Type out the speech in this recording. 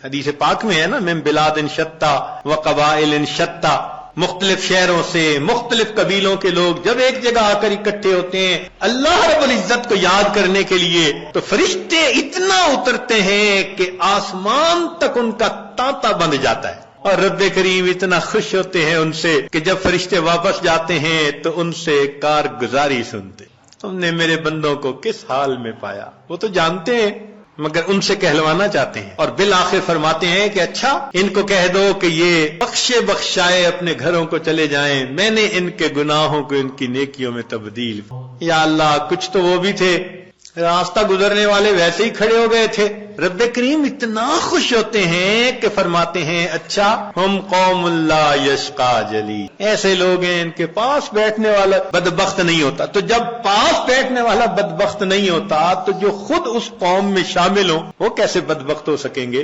हदीस पाक में है ना, मिन बिलादिन शत्ता व कबाइलिन शत्ता, मुख्तलिफ शहरों से मुख्तलिफ कबीलों के लोग जब एक जगह आकर इकट्ठे होते हैं अल्लाह रब्बुल इज्जत को याद करने के लिए, तो फरिश्ते इतना उतरते हैं कि आसमान तक उनका तांता बंध जाता है। और रब्बे करीम इतना खुश होते हैं उनसे कि जब फरिश्ते वापस जाते हैं तो उनसे कारगुजारी सुनते, तुमने मेरे बंदों को किस हाल में पाया। वो तो जानते हैं मगर उनसे कहलवाना चाहते हैं। और बिल आखिर फरमाते हैं कि अच्छा इनको कह दो कि ये बख्शे बख्शाए अपने घरों को चले जाएं, मैंने इनके गुनाहों को इनकी नेकियों में तब्दील। या अल्लाह, कुछ तो वो भी थे, रास्ता गुजरने वाले वैसे ही खड़े हो गए थे। रब्बे करीम इतना खुश होते हैं कि फरमाते हैं अच्छा हम कौमुल्ला यशका जली, ऐसे लोग हैं इनके पास बैठने वाला बदबख्त नहीं होता। तो जब पास बैठने वाला बदबख्त नहीं होता तो जो खुद उस कौम में शामिल हो वो कैसे बदबख्त हो सकेंगे।